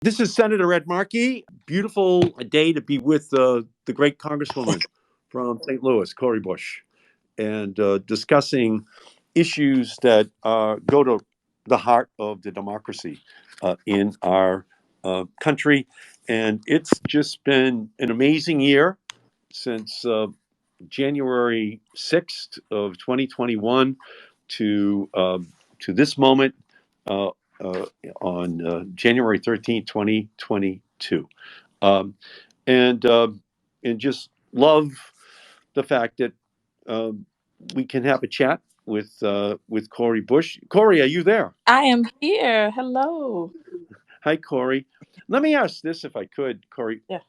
This is Senator Ed Markey. Beautiful day to be with the great Congresswoman from St. Louis, Cori Bush, and discussing issues that go to the heart of the democracy in our country. And it's just been an amazing year since January 6th of 2021 to this moment uh, uh, on January 13th, 2022. Um, and, uh, and just love the fact that um, we can have a chat with Cori Bush. Cori, are you there? I am here. Hello. Hi, Cori. Let me ask this, if I could, Cori. Yeah.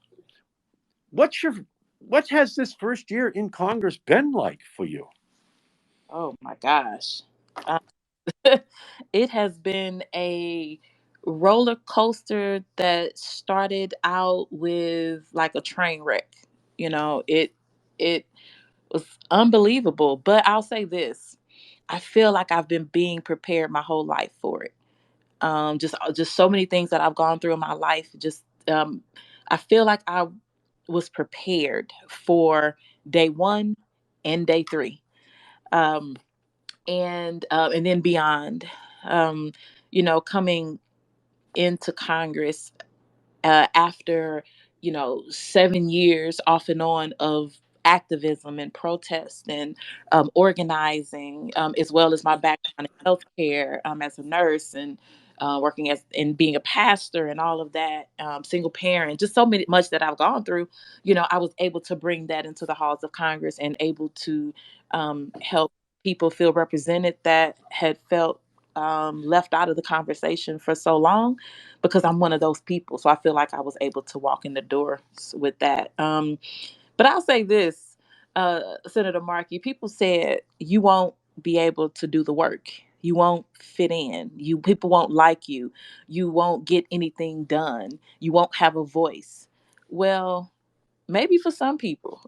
What's your what has this first year in Congress been like for you? Oh my gosh. Uh, it has been a roller coaster that started out with like a train wreck. It was unbelievable. But I'll say this. I feel like I've been being prepared my whole life for it. Just so many things that I've gone through in my life. I feel like I was prepared for day one and day three, um, and then beyond. Um, Coming into Congress after 7 years off and on of activism and protest and organizing, as well as my background in healthcare as a nurse and working as and being a pastor and all of that, single parent, just much that I've gone through. I was able to bring that into the halls of Congress and able to help people feel represented that had felt left out of the conversation for so long, because I'm one of those people. So I feel like I was able to walk in the door with that. But I'll say this, Senator Markey, people said you won't be able to do the work. You won't fit in. People won't like you. You won't get anything done. You won't have a voice. Well, maybe for some people.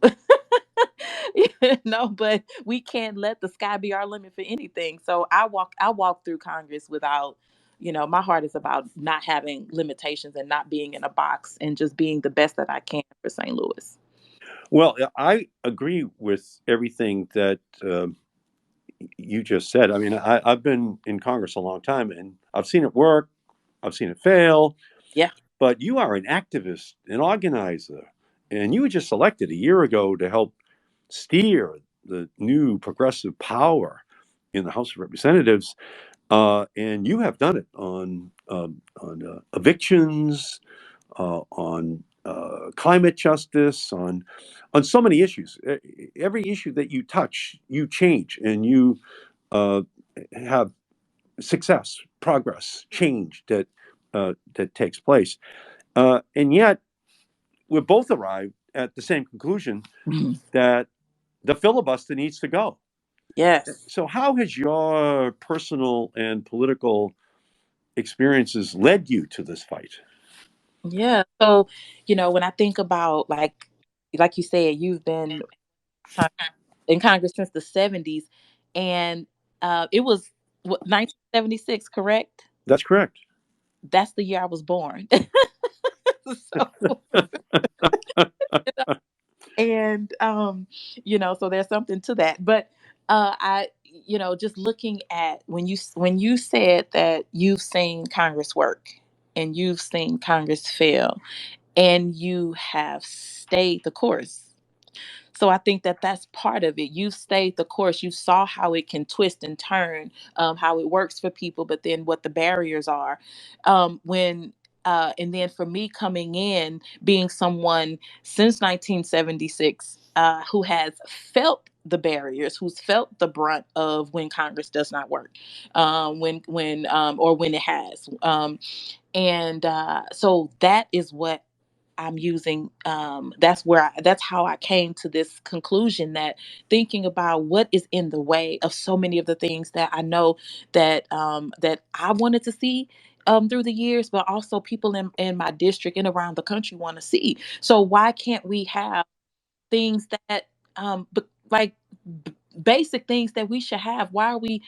But we can't let the sky be our limit for anything. So I walk through Congress without, my heart is about not having limitations and not being in a box and just being the best that I can for St. Louis. Well, I agree with everything that you just said. I mean, I've been in Congress a long time, and I've seen it work, I've seen it fail. Yeah. But you are an activist, an organizer, and you were just elected a year ago to help steer the new progressive power in the House of Representatives. And you have done it on evictions, on climate justice, on so many issues. Every issue that you touch, you change, and you uh, have success, progress, change that takes place. And yet, we both arrived at the same conclusion Mhm. that the filibuster needs to go. Yes. So, how has your personal and political experiences led you to this fight? Yeah. So, when I think about like you said, you've been in Congress since the 70s, and it was what, 1976, correct? That's correct. That's the year I was born. So, and so there's something to that. But I just looking at when you said that you've seen Congress work and you've seen Congress fail and you have stayed the course. So I think that that's part of it. You stayed the course. You saw how it can twist and turn, how it works for people, but then what the barriers are. When And then for me coming in, being someone since 1976 who has felt the barriers, who's felt the brunt of when Congress does not work, when or when it has, and so that is what I'm using. That's how I came to this conclusion, that thinking about what is in the way of so many of the things that I know that I wanted to see through the years, but also people in my district and around the country want to see. So why can't we have things that, but like basic things that we should have. Why are we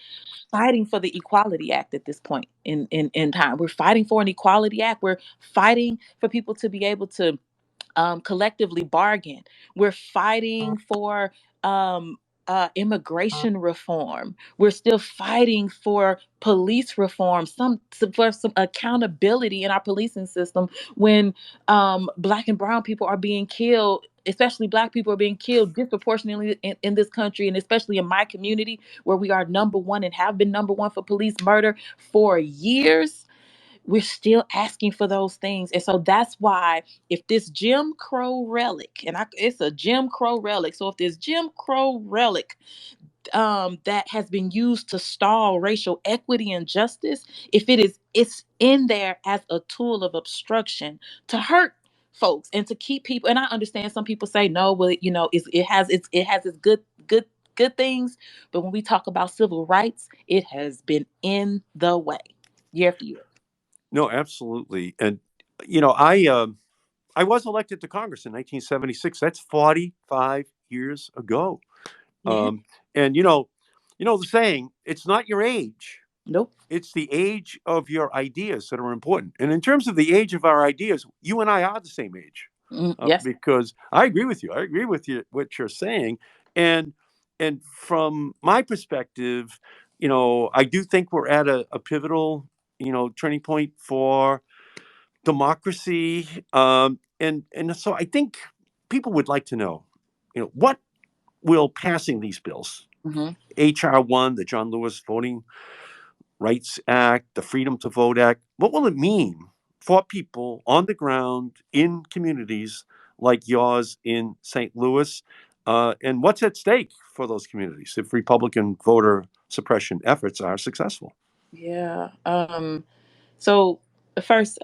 fighting for the Equality Act at this point in time? We're fighting for an Equality Act. We're fighting for people to be able to collectively bargain. We're fighting for um, immigration reform. We're still fighting for police reform, for some accountability in our policing system when Black and brown people are being killed. Especially Black people are being killed disproportionately in this country, and especially in my community, where we are number one and have been number one for police murder for years. We're still asking for those things. And so that's why, if this Jim Crow relic, it's a Jim Crow relic. So if this Jim Crow relic that has been used to stall racial equity and justice, if it's in there as a tool of obstruction to hurt folks and to keep people. And I understand some people say no, well, it has its good things, but when we talk about civil rights, it has been in the way year after year. No, absolutely. And I was elected to Congress in 1976. That's 45 years ago. Yeah. And the saying, it's not your age, Nope. it's the age of your ideas that are important. And in terms of the age of our ideas, you and I are the same age, Yes. because I agree with you. I agree with you what you're saying, and from my perspective, I do think we're at a pivotal, turning point for democracy, and so I think people would like to know, what will passing these bills, Hmm. HR1, the John Lewis Voting Rights Act, the Freedom to Vote Act, what will it mean for people on the ground in communities like yours in St. Louis? And what's at stake for those communities if Republican voter suppression efforts are successful? Yeah. So first,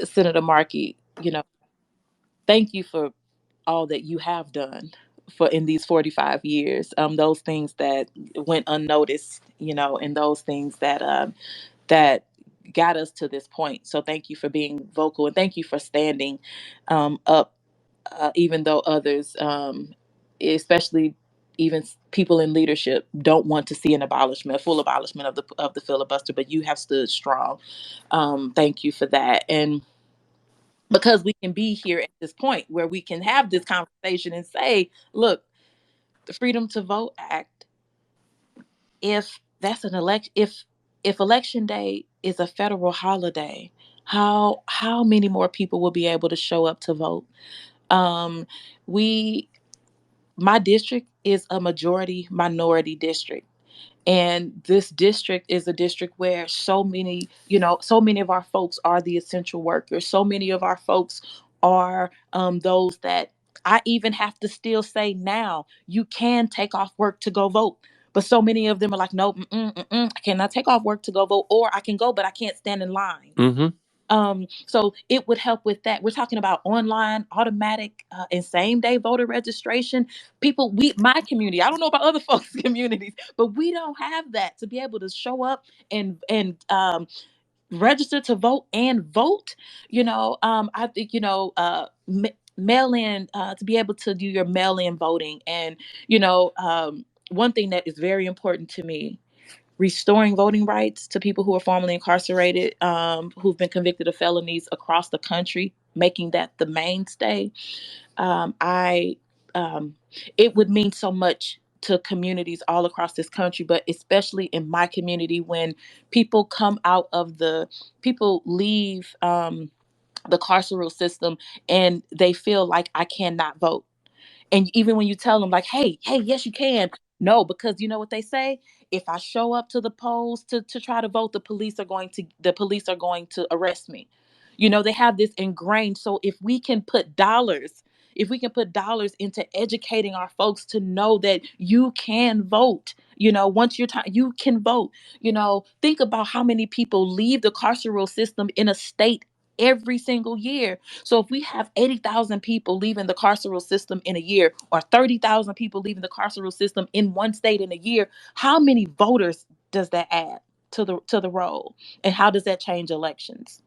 Senator Markey, thank you for all that you have done for in these 45 years. Those things that went unnoticed, and those things that got us to this point. So thank you for being vocal, and thank you for standing up, even though others, especially even people in leadership, don't want to see an abolishment, a full abolishment of the filibuster. But you have stood strong. Thank you for that, and because we can be here at this point where we can have this conversation and say, look, the Freedom to Vote Act, if that's an election, if election day is a federal holiday, how many more people will be able to show up to vote? Um, we My district is a majority minority district. And this district is a district where so many of our folks are the essential workers. So many of our folks are those that I even have to still say now, you can take off work to go vote. But so many of them are like, no, I cannot take off work to go vote, or I can go, but I can't stand in line. Mm-hmm. So it would help with that. We're talking about online, automatic, and same day voter registration. My community, I don't know about other folks' communities, but we don't have that to be able to show up and register to vote and vote. I think mail in, to be able to do your mail in voting, and one thing that is very important to me, restoring voting rights to people who are formerly incarcerated, who've been convicted of felonies across the country, making that the mainstay. I It would mean so much to communities all across this country, but especially in my community, when people leave the carceral system and they feel like, I cannot vote. And even when you tell them, like, hey, yes, you can. No, because you know what they say? If I show up to the polls to try to vote, the police are going to arrest me. They have this ingrained. So if we can put dollars into educating our folks to know that you can vote, once your time, you can vote. Think about how many people leave the carceral system in a state every single year. So if we have 80,000 people leaving the carceral system in a year, or 30,000 people leaving the carceral system in one state in a year, how many voters does that add to the roll? And how does that change elections?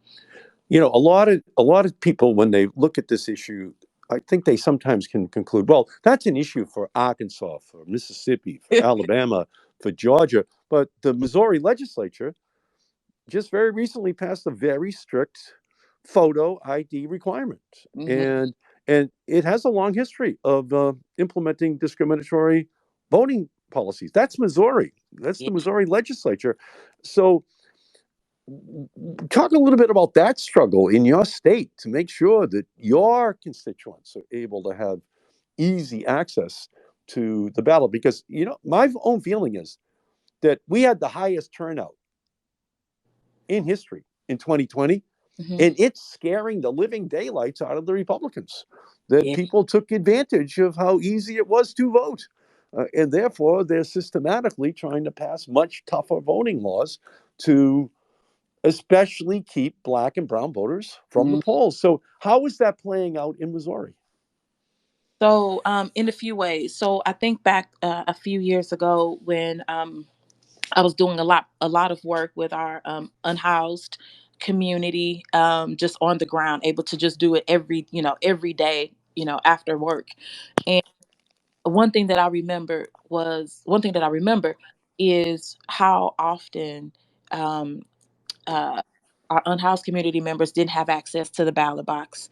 A lot of people, when they look at this issue, I think they sometimes can conclude, well, that's an issue for Arkansas, for Mississippi, for Alabama, for Georgia. But the Missouri legislature just very recently passed a very strict photo ID requirement, Hmm. and it has a long history of implementing discriminatory voting policies. That's Missouri. That's Yeah. the Missouri legislature. So, talk a little bit about that struggle in your state to make sure that your constituents are able to have easy access to the ballot. Because my own feeling is that we had the highest turnout in history in 2020, Hmm. and it's scaring the living daylights out of the Republicans. That Yeah. people took advantage of how easy it was to vote. And therefore, they're systematically trying to pass much tougher voting laws to especially keep Black and brown voters from the Mhm. polls. So, how is that playing out in Missouri? So, in a few ways. So, I think back a few years ago when I was doing a lot of work with our unhoused community, just on the ground, able to just do it every day, after work. And one thing that I remember is how often um, uh, our unhoused community members didn't have access to the ballot box,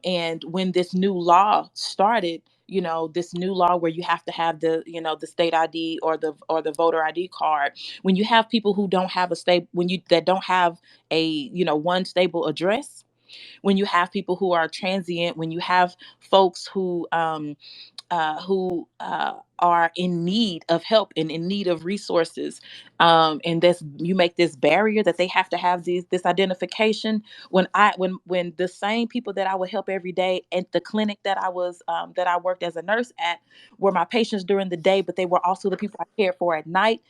and when this new law started, this new law where you have to have the state ID or the voter ID card. When you have people who don't have a state when you that don't have a one stable address, when you have people who are transient, when you have folks who are in need of help and in need of resources, and this you make this barrier that they have to have this identification. When the same people that I would help every day at the clinic that I worked as a nurse at were my patients during the day, but they were also the people I cared for at night.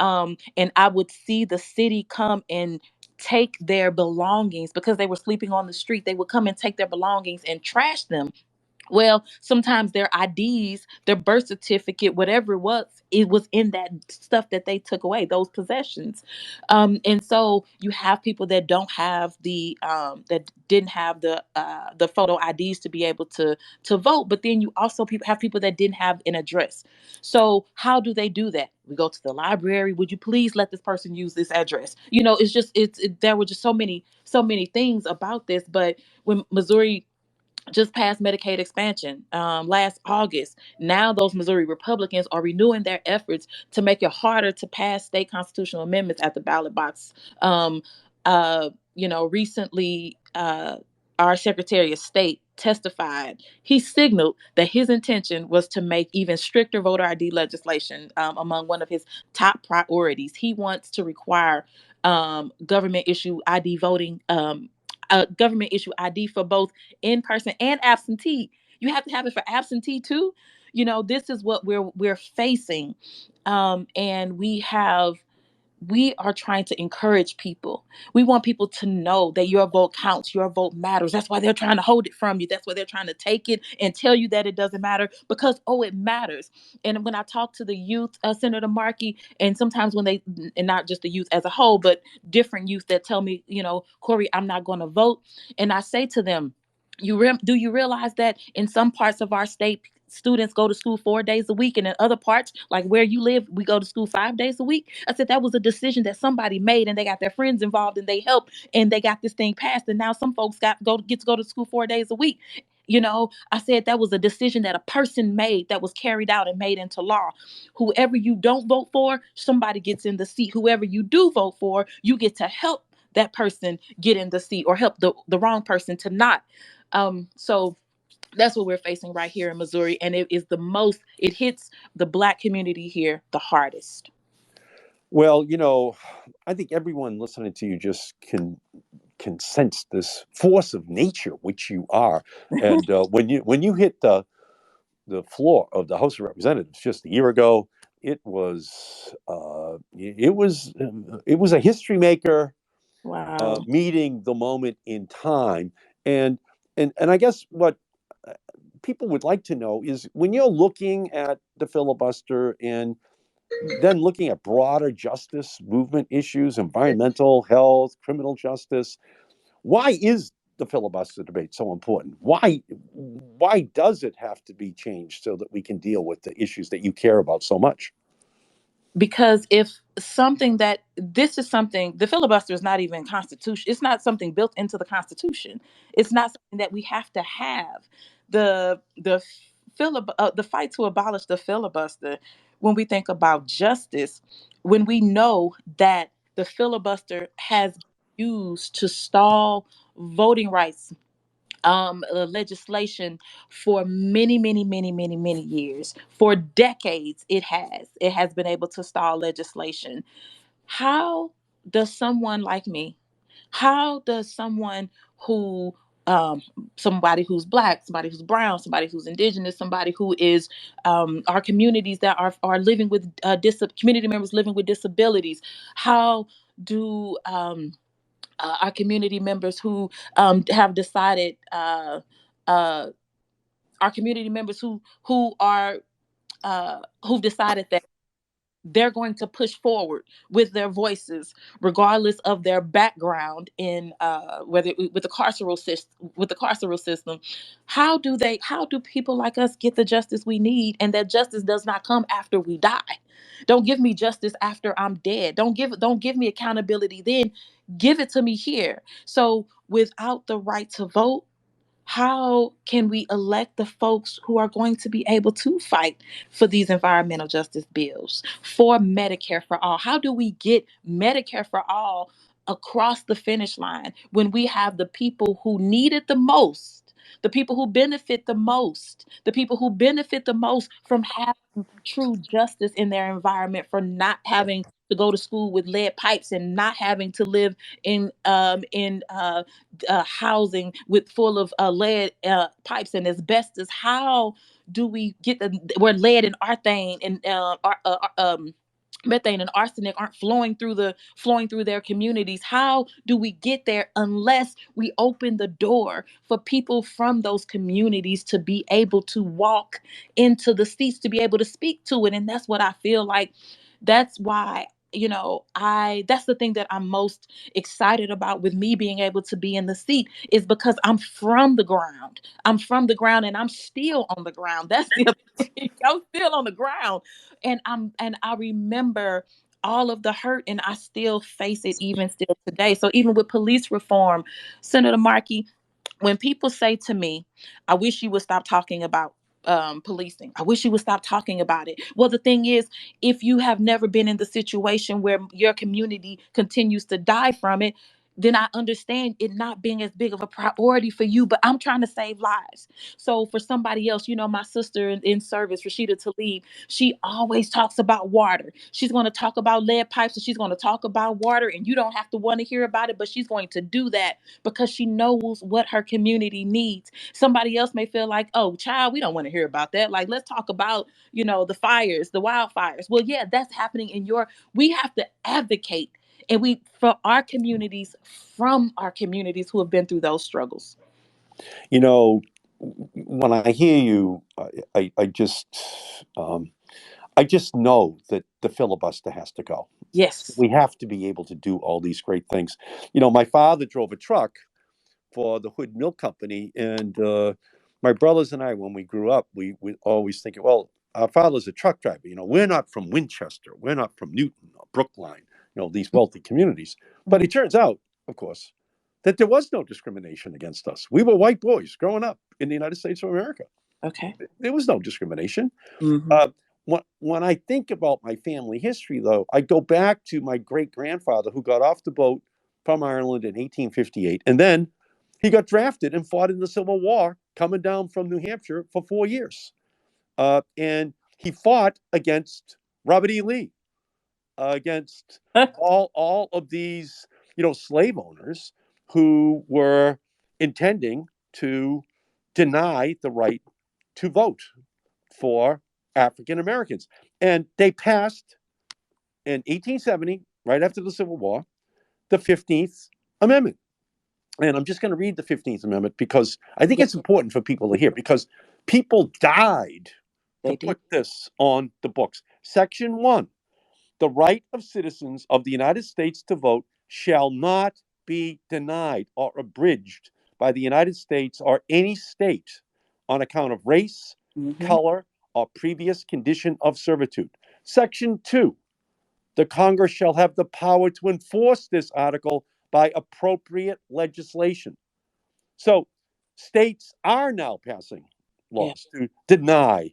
And I would see the city come and take their belongings because they were sleeping on the street. They would come and take their belongings and trash them. Well, sometimes their IDs, their birth certificate, whatever it was in that stuff that they took away, those possessions. And so you have people that don't have that didn't have the photo IDs to be able to vote. But then you also have people that didn't have an address. So how do they do that? We go to the library. Would you please let this person use this address? It's just there were just so many things about this. But when Missouri just passed Medicaid expansion last August. Now those Missouri Republicans are renewing their efforts to make it harder to pass state constitutional amendments at the ballot box. Recently, our Secretary of State testified. He signaled that his intention was to make even stricter voter ID legislation among one of his top priorities. He wants to require government issue ID voting. Government issue ID for both in person and absentee. You have to have it for absentee too. This is what we're facing, and we are trying to encourage people. We want people to know that your vote counts, your vote matters. That's why they're trying to hold it from you. That's why they're trying to take it and tell you that it doesn't matter because, oh, it matters. And when I talk to the youth, Senator Markey, and sometimes and not just the youth as a whole, but different youth that tell me, Cori, I'm not going to vote. And I say to them, do you realize that in some parts of our state, students go to school 4 days a week, and in other parts, like where you live, we go to school 5 days a week? I said that was a decision that somebody made, and they got their friends involved, and they helped, and they got this thing passed, and now some folks get to go to school 4 days a week. I said that was a decision that a person made that was carried out and made into law. Whoever you don't vote for, somebody gets in the seat. Whoever you do vote for, you get to help that person get in the seat or help the wrong person to not. So that's what we're facing right here in Missouri. And it hits the Black community here the hardest. Well, I think everyone listening to you just can sense this force of nature, which you are. And when you hit the floor of the House of Representatives just a year ago, it was a history maker, Wow. meeting the moment in time. And I guess what uh, people would like to know is, when you're looking at the filibuster and then looking at broader justice movement issues, environmental, health, criminal justice, why is the filibuster debate so important? Why does it have to be changed so that we can deal with the issues that you care about so much? Because if something that this is something, the filibuster is not even constitution, it's not something built into the Constitution. It's not something that we have to have. The fight to abolish the filibuster, when we think about justice, when we know that the filibuster has been used to stall voting rights legislation for many years, for decades. It has been able to stall legislation. How does someone like me, how does someone who um, somebody who's black, somebody who's brown, somebody who's indigenous, somebody who is our communities that are living with community members living with disabilities, how do our community members who have decided uh, our community members who are who've decided that they're going to push forward with their voices, regardless of their background in whether with the carceral system. How do people like us get the justice we need, and that justice does not come after we die? Don't give me justice after I'm dead. Don't give me accountability then. Give it to me here. So without the right to vote, how can we elect the folks who are going to be able to fight for these environmental justice bills, for Medicare for all? How do we get Medicare for all across the finish line when we have the people who need it the most, the people who benefit the most, the people who benefit the most from having true justice in their environment, for not having to go to school with lead pipes and not having to live in housing with full of lead pipes and asbestos? How do we get where lead and arthane and methane and arsenic aren't flowing through their communities? How do we get there unless we open the door for people from those communities to be able to walk into the seats, to be able to speak to it? And that's what I feel like. That's why, I that's the thing that I'm most excited about with me being able to be in the seat, is because I'm from the ground. I'm from the ground and I'm still on the ground. That's the other thing. I'm still on the ground. And I remember all of the hurt, and I still face it even still today. So even with police reform, Senator Markey, when people say to me, I wish you would stop talking about policing. I wish you would stop talking about it. Well, the thing is, if you have never been in the situation where your community continues to die from it, then I understand it not being as big of a priority for you. But I'm trying to save lives. So for somebody else, my sister in service, Rashida Tlaib, she always talks about water. She's going to talk about lead pipes, and she's going to talk about water, and you don't have to want to hear about it, but she's going to do that because she knows what her community needs. Somebody else may feel like, oh, child, we don't want to hear about that. Like, let's talk about, the fires, the wildfires. Well, yeah, that's happening we have to advocate, and for our communities, from our communities who have been through those struggles. When I hear you, I just know that the filibuster has to go. Yes. We have to be able to do all these great things. My father drove a truck for the Hood Milk Company, and my brothers and I, when we grew up, we always think, well, our father's a truck driver. We're not from Winchester, we're not from Newton or Brookline, these wealthy communities. But it turns out, of course, that there was no discrimination against us. We were white boys growing up in the United States of America. Okay. There was no discrimination. Mm-hmm. When I think about my family history, though, I go back to my great grandfather, who got off the boat from Ireland in 1858, and then he got drafted and fought in the Civil War, coming down from New Hampshire for 4 years, and he fought against Robert E. Lee, against all of these slave owners who were intending to deny the right to vote for African Americans. And they passed in 1870, right after the Civil War, the 15th Amendment. And I'm just going to read the 15th Amendment because I think it's important for people to hear, because people died to put this on the books. Section 1, the right of citizens of the United States to vote shall not be denied or abridged by the United States or any state on account of race, Mm-hmm. color, or previous condition of servitude. Section 2, the Congress shall have the power to enforce this article by appropriate legislation. So states are now passing Yeah. laws to deny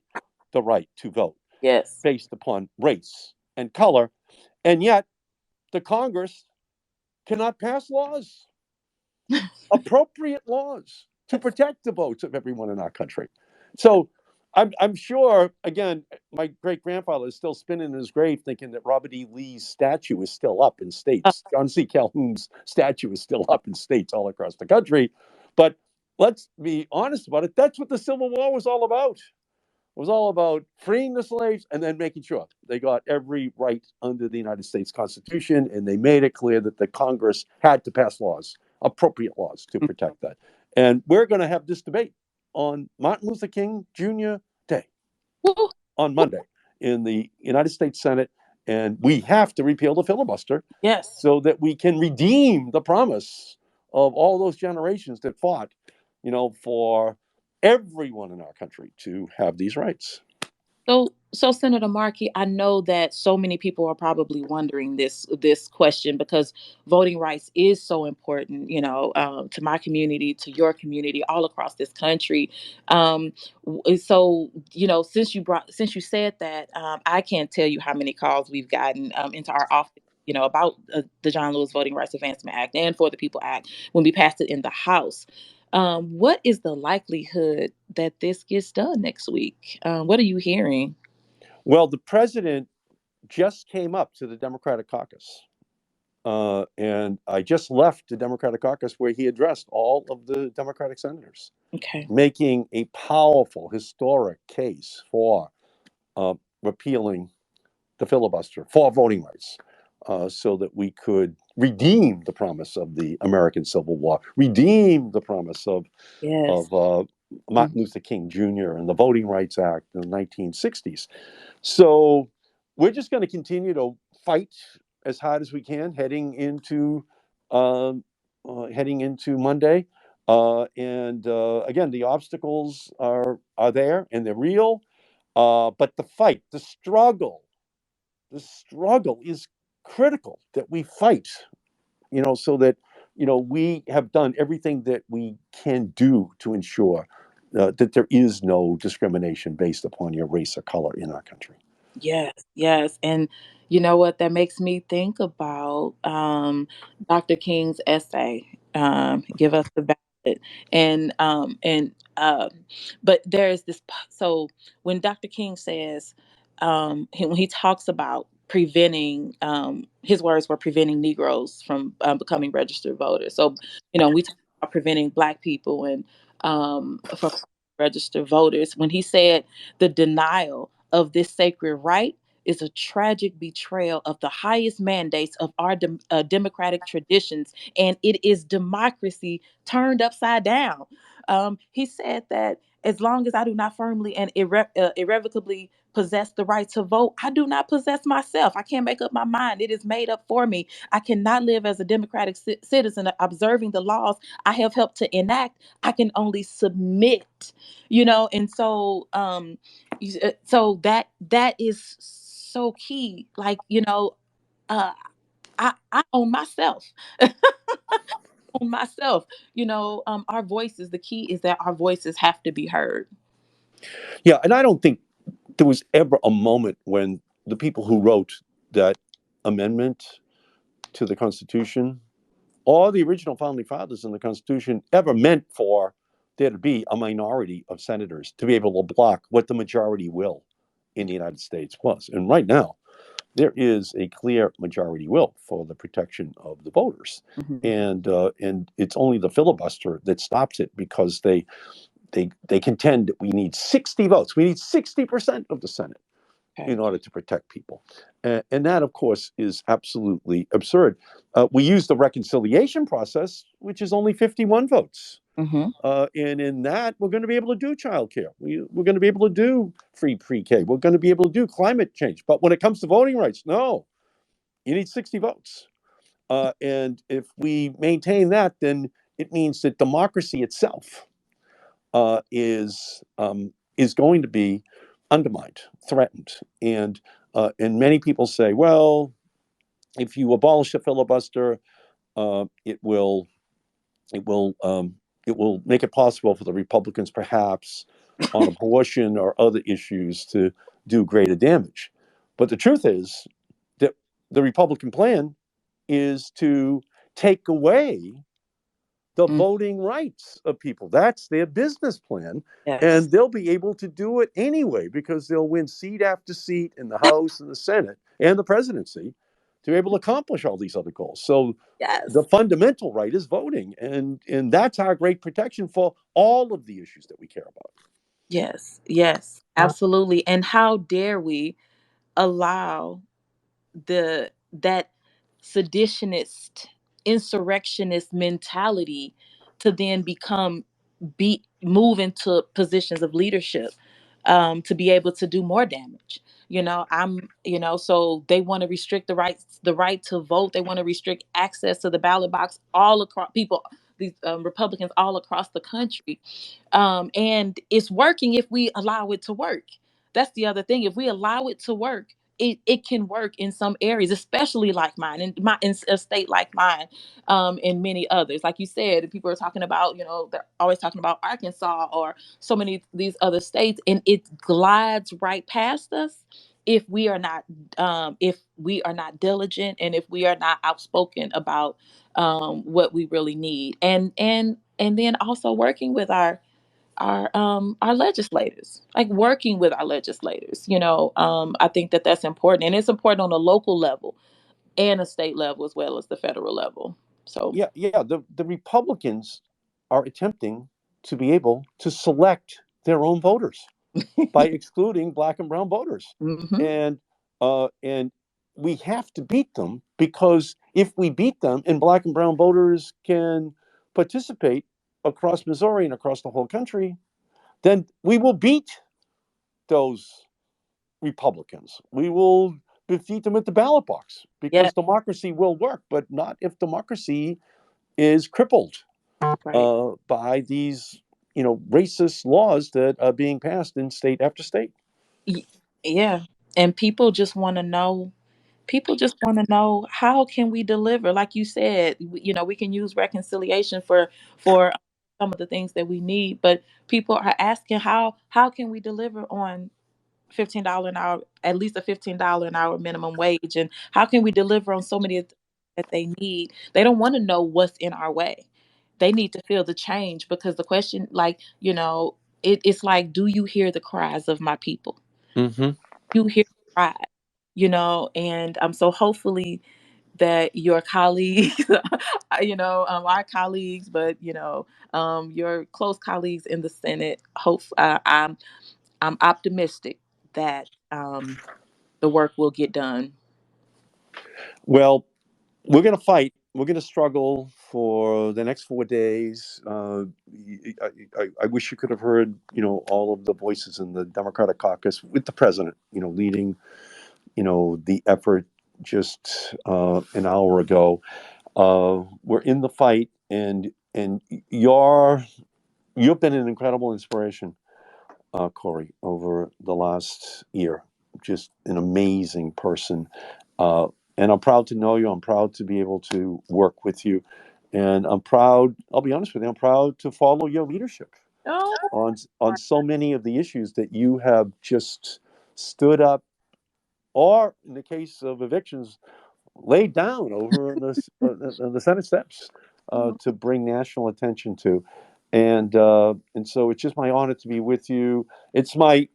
the right to vote Yes. based upon race and color, and yet the Congress cannot pass laws, appropriate laws, to protect the votes of everyone in our country. So I'm sure, again, my great grandfather is still spinning in his grave thinking that Robert E. Lee's statue is still up in Uh, states. John C. Calhoun's statue is still up in states all across the country. But let's be honest about it. That's what the Civil War was all about. It was all about freeing the slaves and then making sure they got every right under the United States Constitution. And they made it clear that the Congress had to pass laws, appropriate laws to protect that. And we're going to have this debate on Martin Luther King Jr. Day woo, on woo. Monday in the United States Senate. And we have to repeal the filibuster Yes. so that we can redeem the promise of all those generations that fought, for everyone in our country to have these rights. So Senator Markey, I know that so many people are probably wondering this question because voting rights is so important, to my community, to your community, all across this country. So since you said that, I can't tell you how many calls we've gotten into our office, about the John Lewis Voting Rights Advancement Act and For the People Act when we passed it in the House. What is the likelihood that this gets done next week? What are you hearing? Well, the president just came up to the Democratic caucus. And I just left the Democratic caucus where he addressed all of the Democratic senators, Okay. making a powerful, historic case for repealing the filibuster, for voting rights, so that we could redeem the promise of the American Civil War, redeem the promise of Yes. of Martin Luther King Jr. and the Voting Rights Act in the 1960s. So we're just going to continue to fight as hard as we can um, heading into Monday. And again, the obstacles are there and they're real. But the fight, the struggle is critical that we fight, so that, we have done everything that we can do to ensure that there is no discrimination based upon your race or color in our country. Yes, yes. And you know what? That makes me think about Dr. King's essay, Give Us the Ballot. And but there's so when Dr. King says, when he talks about preventing, his words were preventing Negroes from becoming registered voters. So, we talk about preventing Black people and from registered voters. When he said the denial of this sacred right is a tragic betrayal of the highest mandates of our democratic traditions, and it is democracy turned upside down. He said that as long as I do not firmly and irrevocably possess the right to vote, I do not possess myself. I can't make up my mind. It is made up for me. I cannot live as a democratic citizen observing the laws I have helped to enact. I can only submit, and so that is so key. Like, uh I own myself. Own myself. Our voices, the key is that our voices have to be heard. Yeah, and I don't think there was ever a moment when the people who wrote that amendment to the Constitution or the original founding fathers in the Constitution ever meant for there to be a minority of senators to be able to block what the majority will in the United States was. And right now, there is a clear majority will for the protection of the voters, Mhm. and it's only the filibuster that stops it because they contend that we need 60 votes. We need 60% of the Senate Okay. in order to protect people. And that, of course, is absolutely absurd. We use the reconciliation process, which is only 51 votes. Mhm. And in that, we're going to be able to do childcare. We're going to be able to do free pre-K. We're going to be able to do climate change. But when it comes to voting rights, no, you need 60 votes. And if we maintain that, then it means that democracy itself is going to be undermined, threatened, and many people say, well, if you abolish the filibuster, it will it will it will make it possible for the Republicans, perhaps on abortion or other issues, to do greater damage. But the truth is that the Republican plan is to take away the Mm, voting rights of people. That's their business plan. yes. And they'll be able to do it anyway because they'll win seat after seat in the House and the Senate and the presidency to be able to accomplish all these other goals. So the Yes. fundamental right is voting. And that's our great protection for all of the issues that we care about. Yes. Yes. Absolutely. And how dare we allow that seditionist, insurrectionist mentality to then be move into positions of leadership, to be able to do more damage. So they want to restrict the right to vote. They want to restrict access to the ballot box all across people, these Republicans all across the country. And it's working if we allow it to work. That's the other thing. If we allow it to work, it can work in some areas, especially like mine, in a state like mine, and many others. Like you said, people are talking about, they're always talking about Arkansas or so many of these other states, and it glides right past us if we are not diligent, and if we are not outspoken about what we really need, and then also working with our legislators, like working with our legislators. I think that that's important, and it's important on a local level and a state level as well as the federal level. So Yeah, yeah. The Republicans are attempting to be able to select their own voters by excluding black and brown voters. hmm And we have to beat them, because if we beat them and black and brown voters can participate across Missouri and across the whole country, then we will beat those Republicans. We will defeat them at the ballot box, yeah, because democracy will work, but not if democracy is crippled right. by these, racist laws that are being passed in state after state. Y- yeah, and people just want to know, how can we deliver, like you said, we can use reconciliation for some of the things that we need, but people are asking, how can we deliver on $15 an hour, at least a $15 an hour minimum wage, and how can we deliver on so many that they need. They don't want to know what's in our way. They need to feel the change, because the question, like, it's like, do you hear the cries of my people? Mm-hmm. You hear the cry, and so hopefully that your colleagues, our colleagues, but your close colleagues in the Senate, I'm optimistic that the work will get done. Well, we're going to fight. We're going to struggle for the next 4 days. I wish you could have heard, all of the voices in the Democratic caucus with the president, leading, the effort just an hour ago. We're in the fight, and you've been an incredible inspiration, Cori, over the last year. Just an amazing person. Uh, and I'm proud to know you. I'm proud to be able to work with you. And I'm proud, I'll be honest with you, I'm proud to follow your leadership Oh, on so many of the issues that you have just stood up, or in the case of evictions, laid down over the Senate steps, to bring national attention to. And so it's just my honor to be with you. It's my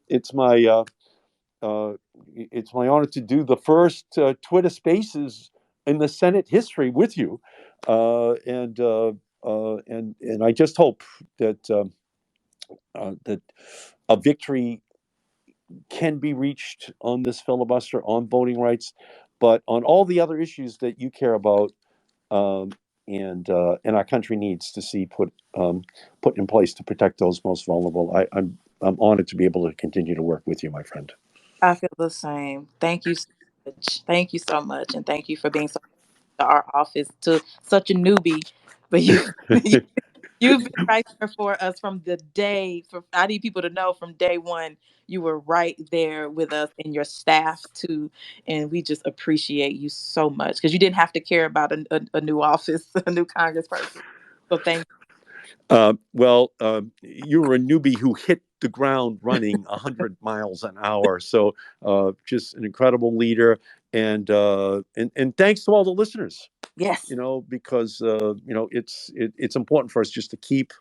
honor to do the first Twitter Spaces in the Senate history with you, and I just hope that a victory can be reached on this filibuster, on voting rights, but on all the other issues that you care about, um, and our country needs to see put in place to protect those most vulnerable. I'm honored to be able to continue to work with you, my friend. I feel the same. Thank you so much. Thank you so much. And thank you for being so to our office, to such a newbie. but you've been right there for us from the day. I need people to know from day one, you were right there with us and your staff too, and we just appreciate you so much because you didn't have to care about a new office, a new congressperson. So thank You were a newbie who hit the ground running 100 miles an hour. So just an incredible leader. And thanks to all the listeners, yes, because, it's important for us just to keep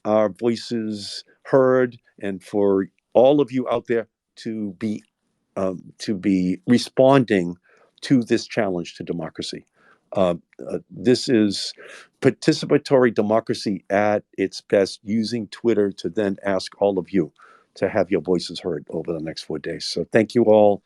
our voices heard and for all of you out there to be responding to this challenge to democracy. This is participatory democracy at its best, using Twitter to then ask all of you to have your voices heard over the next 4 days. So thank you all.